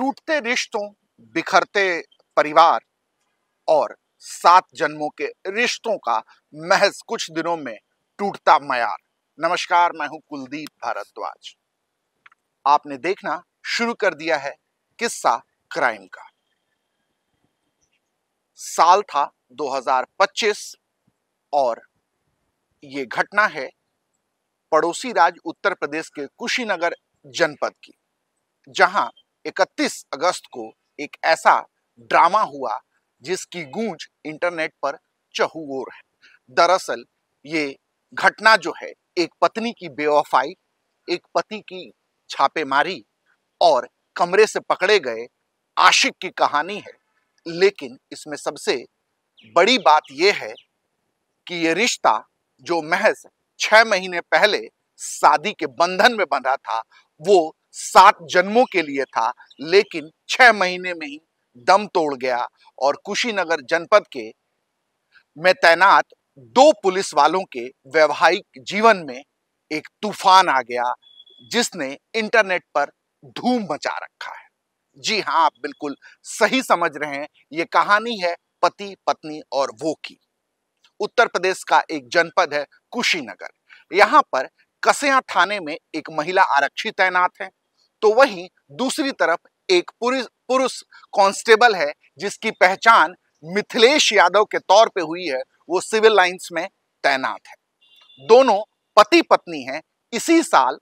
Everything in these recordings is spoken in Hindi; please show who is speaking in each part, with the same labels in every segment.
Speaker 1: टूटते रिश्तों, बिखरते परिवार और 7 जन्मों के रिश्तों का महज कुछ दिनों में टूटता मयार। नमस्कार, मैं हूं कुलदीप भारद्वाज। आपने देखना शुरू कर दिया है किस्सा क्राइम का। साल था 2025 और ये घटना है पड़ोसी राज्य उत्तर प्रदेश के कुशीनगर जनपद की, जहां 31 अगस्त को एक ऐसा ड्रामा हुआ जिसकी गूंज इंटरनेट पर चहुओर है। दरअसल ये घटना जो है एक पत्नी की बेवफाई, एक पति की छापेमारी और कमरे से पकड़े गए आशिक की कहानी है। लेकिन इसमें सबसे बड़ी बात यह है कि ये रिश्ता जो महज 6 महीने पहले शादी के बंधन में बंधा था, वो 7 जन्मों के लिए था, लेकिन 6 महीने में ही दम तोड़ गया और कुशीनगर जनपद के में तैनात 2 पुलिस वालों के वैवाहिक जीवन में एक तूफान आ गया, जिसने इंटरनेट पर धूम मचा रखा है। जी हां, आप बिल्कुल सही समझ रहे हैं। ये कहानी है पति, पत्नी और वो की। उत्तर प्रदेश का एक जनपद है कुशीनगर। यहां पर कसिया थाने में एक महिला आरक्षी तैनात है, तो वहीं दूसरी तरफ एक पुरुष कांस्टेबल है जिसकी पहचान मिथिलेश यादव के तौर पे हुई है। वो सिविल लाइंस में तैनात है। दोनों पति पत्नी हैं। इसी साल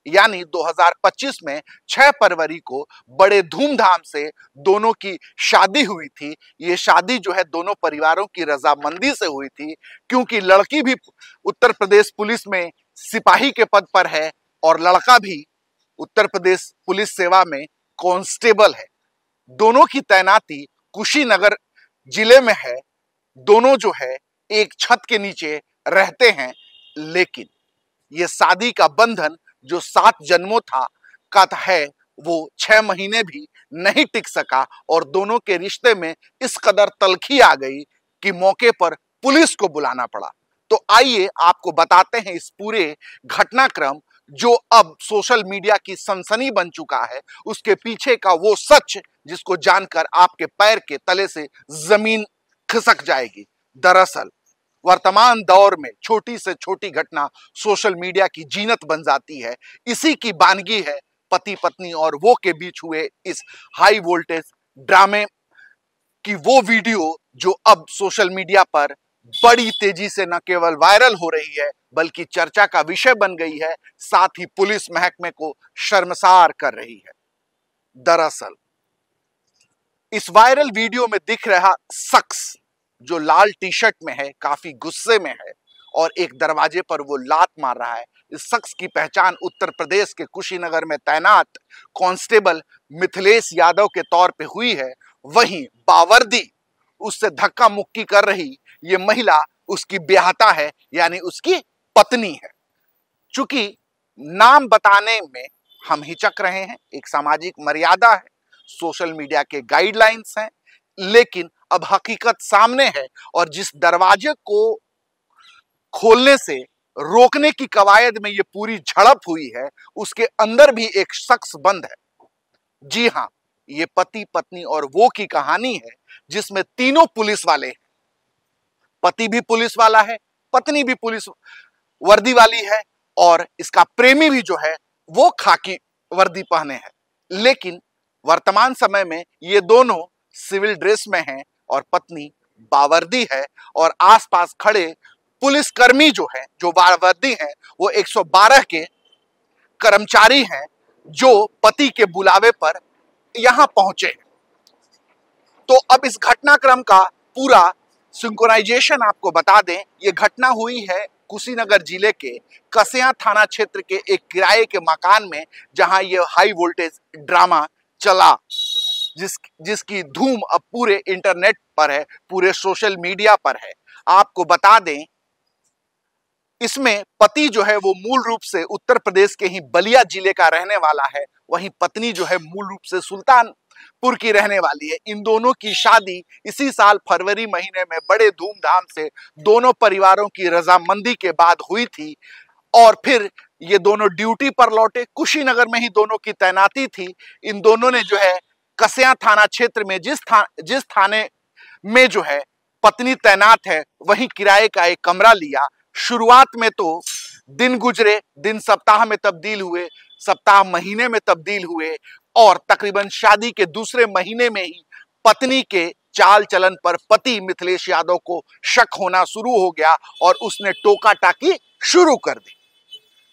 Speaker 1: यानी 2025 में 6 फरवरी को बड़े धूमधाम से दोनों की शादी हुई थी। ये शादी जो है दोनों परिवारों की रजामंदी से हुई थी, क्योंकि लड़की भी उत्तर प्रदेश पुलिस में सिपाही के पद पर है और लड़का भी उत्तर प्रदेश पुलिस सेवा में कांस्टेबल है। दोनों की तैनाती कुशीनगर जिले में है। दोनों जो है एक छत के नीचे रहते हैं, लेकिन ये शादी का बंधन जो 7 जन्मों का है, वो 6 महीने भी नहीं टिक सका और दोनों के रिश्ते में इस कदर तलखी आ गई कि मौके पर पुलिस को बुलाना पड़ा। तो आइए आपको बताते हैं इस पूरे घटनाक्रम जो अब सोशल मीडिया की सनसनी बन चुका है, उसके पीछे का वो सच जिसको जानकर आपके पैर के तले से जमीन खिसक जाएगी। दरअसल वर्तमान दौर में छोटी से छोटी घटना सोशल मीडिया की जीनत बन जाती है। इसी की बानगी है पति पत्नी और वो के बीच हुए इस हाई वोल्टेज ड्रामे की वो वीडियो जो अब सोशल मीडिया पर बड़ी तेजी से न केवल वायरल हो रही है बल्कि चर्चा का विषय बन गई है, साथ ही पुलिस महकमे को शर्मसार कर रही है। दरअसल इस वायरल वीडियो में दिख रहा शख्स जो लाल टी शर्ट में है, काफी गुस्से में है और एक दरवाजे पर वो लात मार रहा है। इस शख्स की पहचान उत्तर प्रदेश के कुशीनगर में तैनात कांस्टेबल मिथिलेश यादव के तौर पे हुई है। वहीं बावर्दी उससे धक्का मुक्की कर रही ये महिला उसकी ब्याहता है, यानी उसकी पत्नी है। चूंकि नाम बताने में हम हिचक रहे हैं, एक सामाजिक मर्यादा है, सोशल मीडिया के गाइडलाइंस हैं, लेकिन अब हकीकत सामने है और जिस दरवाजे को खोलने से रोकने की कवायद में ये पूरी झड़प हुई है, उसके अंदर भी एक शख्स बंद है। जी हां, ये पति पत्नी और वो की कहानी है जिसमें तीनों पुलिस वाले हैं। पति भी पुलिस वाला है, पत्नी भी पुलिस वर्दी वाली है और इसका प्रेमी भी जो है वो खाकी वर्दी पहने है। लेकिन वर्तमान समय में ये दोनों सिविल ड्रेस में हैं और पत्नी बावर्दी है और आसपास खड़े पुलिसकर्मी जो हैं, जो बावर्दी हैं, वो 112 के कर्मचारी हैं जो पति के बुलावे पर यहां पहुंचे। तो अब इस घटनाक्रम का पूरा सिंक्रोनाइजेशन आपको बता दें। ये घटना हुई है कुशीनगर जिले के कसिया थाना क्षेत्र के एक किराए के मकान में, जहां ये हाई वोल्टेज ड्रामा चला, जिसकी धूम अब पूरे इंटरनेट पर है, पूरे सोशल मीडिया पर है। आपको बता दें, इसमें पति जो है वो मूल रूप से उत्तर प्रदेश के ही बलिया जिले का रहने वाला है, वहीं पत्नी जो है मूल रूप से सुल्तानपुर की रहने वाली है। इन दोनों की शादी इसी साल फरवरी महीने में बड़े धूमधाम से दोनों परिवारों की रजामंदी के बाद हुई थी और फिर ये दोनों ड्यूटी पर लौटे, कुशीनगर में ही दोनों की तैनाती थी। इन दोनों ने जो है कसिया थाना क्षेत्र में जिस थाने में जो है पत्नी तैनात है वहीं किराए का एक कमरा लिया। शुरुआत में तो दिन गुजरे, दिन सप्ताह में तब्दील हुए, सप्ताह महीने में तब्दील हुए और तकरीबन शादी के दूसरे महीने में ही पत्नी के चाल चलन पर पति मिथिलेश यादव को शक होना शुरू हो गया और उसने टोका टाकी शुरू कर दी।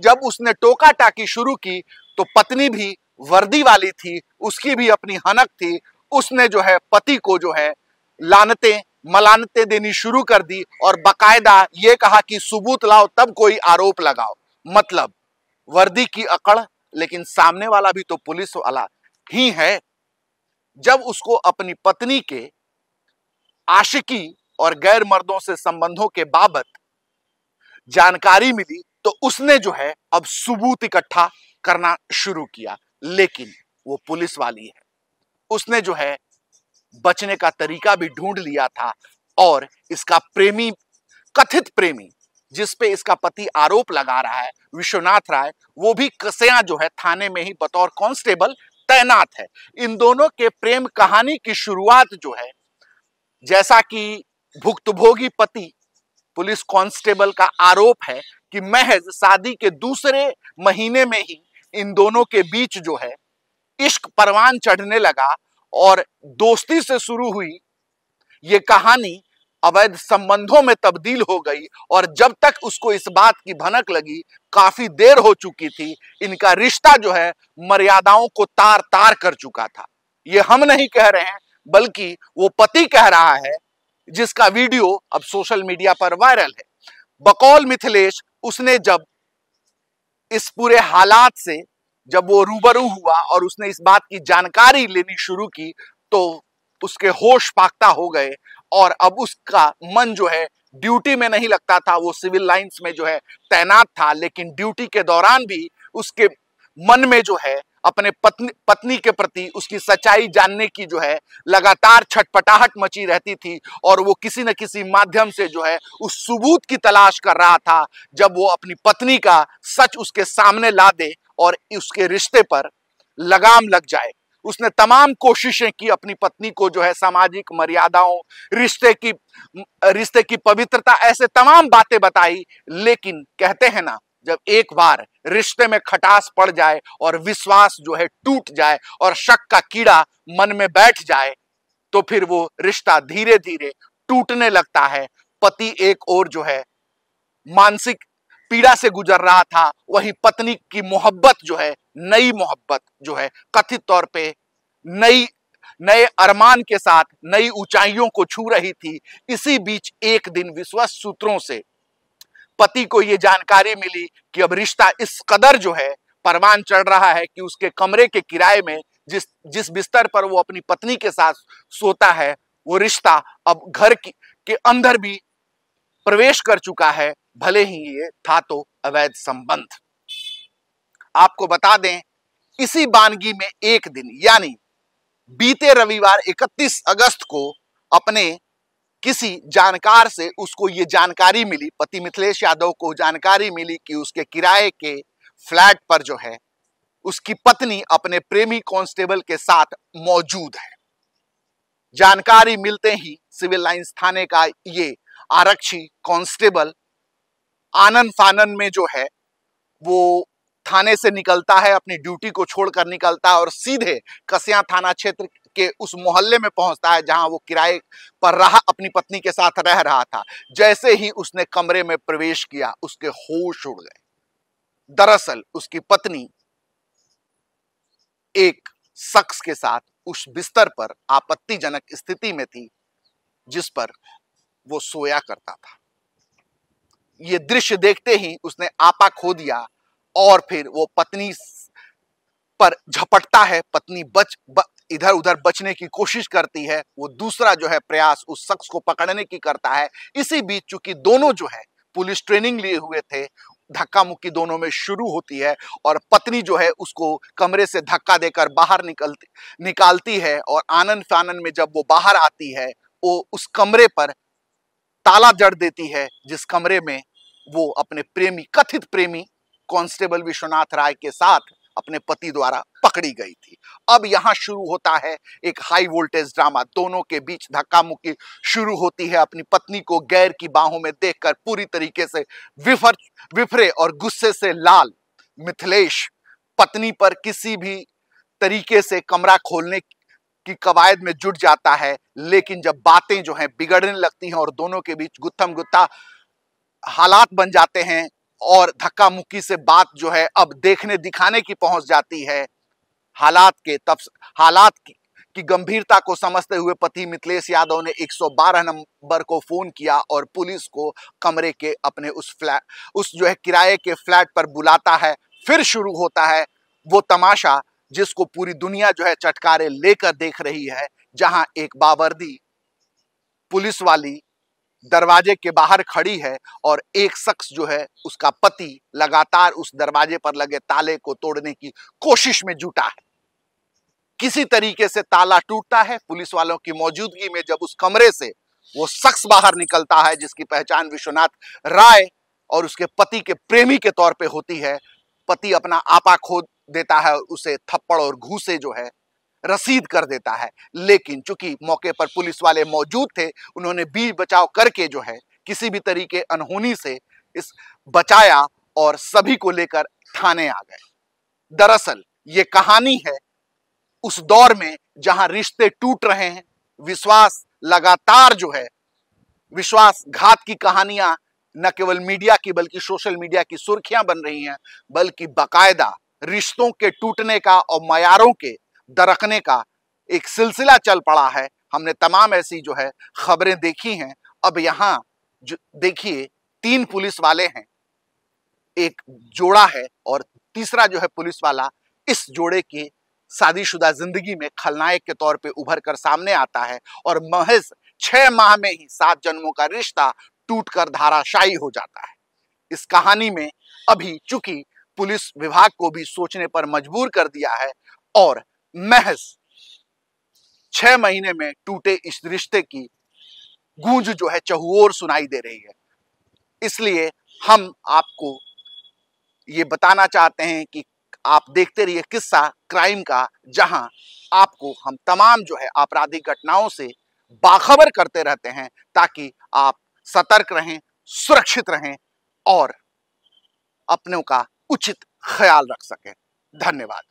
Speaker 1: जब उसने टोका टाकी शुरू की तो पत्नी भी वर्दी वाली थी, उसकी भी अपनी हनक थी। उसने जो है पति को जो है लानतें मलानतें देनी शुरू कर दी और बकायदा ये कहा कि सबूत लाओ तब कोई आरोप लगाओ। मतलब वर्दी की अकड़, लेकिन सामने वाला भी तो पुलिस वाला ही है। जब उसको अपनी पत्नी के आशिकी और गैर मर्दों से संबंधों के बाबत जानकारी मिली तो उसने जो है अब सबूत इकट्ठा करना शुरू किया। लेकिन वो पुलिस वाली है, उसने जो है बचने का तरीका भी ढूंढ लिया था और इसका प्रेमी, कथित प्रेमी जिस पे इसका पति आरोप लगा रहा है, विश्वनाथ राय, वो भी कसिया जो है थाने में ही बतौर कांस्टेबल तैनात है। इन दोनों के प्रेम कहानी की शुरुआत जो है, जैसा कि भुक्तभोगी पति पुलिस कांस्टेबल का आरोप है कि महज शादी के दूसरे महीने में ही इन दोनों के बीच जो है इश्क परवान चढ़ने लगा और दोस्ती से शुरू हुई ये कहानी अवैध संबंधों में तब्दील हो गई। और जब तक उसको इस बात की भनक लगी, काफी देर हो चुकी थी, इनका रिश्ता जो है मर्यादाओं को तार तार कर चुका था। ये हम नहीं कह रहे हैं, बल्कि वो पति कह रहा है, जिसका वीडियो अब सोशल मीडिया पर वायरल है। बकौल मिथिलेश, उसने जब इस पूरे हालात से जब वो रूबरू हुआ और उसने इस बात की जानकारी लेनी शुरू की तो उसके होश फाख्ता हो गए और अब उसका मन जो है ड्यूटी में नहीं लगता था। वो सिविल लाइंस में जो है तैनात था, लेकिन ड्यूटी के दौरान भी उसके मन में जो है अपने पत्नी के प्रति उसकी सच्चाई जानने की जो है लगातार छटपटाहट मची रहती थी और वो किसी न किसी माध्यम से जो है उस सबूत की तलाश कर रहा था जब वो अपनी पत्नी का सच उसके सामने ला दे और उसके रिश्ते पर लगाम लग जाए। उसने तमाम कोशिशें की अपनी पत्नी को जो है सामाजिक मर्यादाओं, रिश्ते की पवित्रता, ऐसे तमाम बातें बताई। लेकिन कहते हैं ना, जब एक बार रिश्ते में खटास पड़ जाए और विश्वास जो है टूट जाए और शक का कीड़ा मन में बैठ जाए तो फिर वो रिश्ता धीरे धीरे टूटने लगता है। पति एक ओर जो है मानसिक पीड़ा से गुजर रहा था, वहीं पत्नी की मोहब्बत जो है, नई मोहब्बत जो है कथित तौर पे नए अरमान के साथ नई ऊंचाइयों को छू रही थी। इसी बीच एक दिन विश्वस्त सूत्रों से पति को यह जानकारी मिली कि अब रिश्ता इस कदर जो है परवान चढ़ रहा है कि उसके कमरे के किराए में जिस बिस्तर पर वो अपनी पत्नी के साथ सोता है, वो रिश्ता अब घर के अंदर भी प्रवेश कर चुका है, भले ही ये था तो अवैध संबंध। आपको बता दें, इसी बानगी में एक दिन यानी बीते रविवार 31 अगस्त को अपने किसी जानकार से उसको ये जानकारी मिली, पति मिथिलेश यादव को जानकारी मिली कि उसके किराए के फ्लैट पर जो है उसकी पत्नी अपने प्रेमी कांस्टेबल के साथ मौजूद है। जानकारी मिलते ही सिविल लाइंस थाने का ये आरक्षी कांस्टेबल आनन फानन में जो है वो थाने से निकलता है, अपनी ड्यूटी को छोड़कर निकलता है और सीधे कसिया थाना क्षेत्र के उस मोहल्ले में पहुंचता है जहां वो किराए पर अपनी पत्नी के साथ रह रहा था। जैसे ही उसने कमरे में प्रवेश किया, उसके होश उड़ गए। दरअसल उसकी पत्नी एक शख्स के साथ उस बिस्तर पर आपत्तिजनक स्थिति में थी जिस पर वो सोया करता था। ये दृश्य देखते ही उसने आपा खो दिया और फिर वो पत्नी पर झपटता है। पत्नी इधर उधर बचने की कोशिश करती है, वो दूसरा जो है प्रयास उस शख्स को पकड़ने की करता है। इसी बीच चूंकि दोनों जो है पुलिस ट्रेनिंग लिए हुए थे, धक्का मुक्की दोनों में शुरू होती है और पत्नी जो है उसको कमरे से धक्का देकर बाहर निकालती है और आनन फानन में जब वो बाहर आती है, वो उस कमरे पर ताला जड़ देती है जिस कमरे में वो अपने प्रेमी, कथित प्रेमी कांस्टेबल विश्वनाथ राय के साथ अपने पति द्वारा पकड़ी गई थी। अब यहां शुरू होता है एक हाई वोल्टेज ड्रामा। दोनों के बीच धक्का मुक्की शुरू होती है। अपनी पत्नी को गैर की बाहों में देखकर पूरी तरीके से विफरे और गुस्से से लाल मिथिलेश पत्नी पर किसी भी तरीके से कमरा खोलने की कवायद में जुट जाता है। लेकिन जब बातें जो हैं बिगड़ने लगती हैं और दोनों के बीच गुत्थम गुत्था हालात बन जाते हैं और धक्का मुक्की से बात जो है अब देखने दिखाने की पहुंच जाती है, हालात की गंभीरता को समझते हुए पति मिथिलेश यादव ने 112 नंबर को फोन किया और पुलिस को कमरे के अपने उस जो है किराए के फ्लैट पर बुलाता है। फिर शुरू होता है वो तमाशा जिसको पूरी दुनिया जो है चटकारे लेकर देख रही है, जहां एक बावर्दी पुलिस वाली दरवाजे के बाहर खड़ी है और एक शख्स जो है उसका पति लगातार उस दरवाजे पर लगे ताले को तोड़ने की कोशिश में जुटा है। किसी तरीके से ताला टूटता है। पुलिस वालों की मौजूदगी में जब उस कमरे से वो शख्स बाहर निकलता है जिसकी पहचान विश्वनाथ राय और उसके पति के प्रेमी के तौर पे होती है, पति अपना आपा खो देता है, उसे थप्पड़ और घूंसे जो है रसीद कर देता है। लेकिन चूंकि मौके पर पुलिस वाले मौजूद थे, उन्होंने बीच बचाव करके जो है किसी भी तरीके अनहोनी से इस बचाया और सभी को लेकर थाने आ गए। दरअसल ये कहानी है उस दौर में जहां रिश्ते टूट रहे हैं, विश्वास लगातार जो है विश्वासघात की कहानियां न केवल मीडिया की बल्कि सोशल मीडिया की सुर्खियां बन रही हैं, बल्कि बाकायदा रिश्तों के टूटने का और मयारों के दरकने का एक सिलसिला चल पड़ा है। हमने तमाम ऐसी जो है खबरें देखी हैं। अब यहां जो देखिए 3 पुलिस वाले हैं, एक जोड़ा है और तीसरा जो है पुलिस वाला इस जोड़े की शादीशुदा जिंदगी में खलनायक के तौर पे उभर कर सामने आता है और महज 6 माह में ही 7 जन्मों का रिश्ता टूटकर धाराशायी हो जाता है। इस कहानी में अभी चूंकि पुलिस विभाग को भी सोचने पर मजबूर कर दिया है और महज 6 महीने में टूटे इस रिश्ते की गूंज जो है चहुओर सुनाई दे रही है। इसलिए हम आपको ये बताना चाहते हैं कि आप देखते रहिए किस्सा क्राइम का, जहां आपको हम तमाम जो है आपराधिक घटनाओं से बाखबर करते रहते हैं ताकि आप सतर्क रहें, सुरक्षित रहें और अपनों का उचित ख्याल रख सकें। धन्यवाद।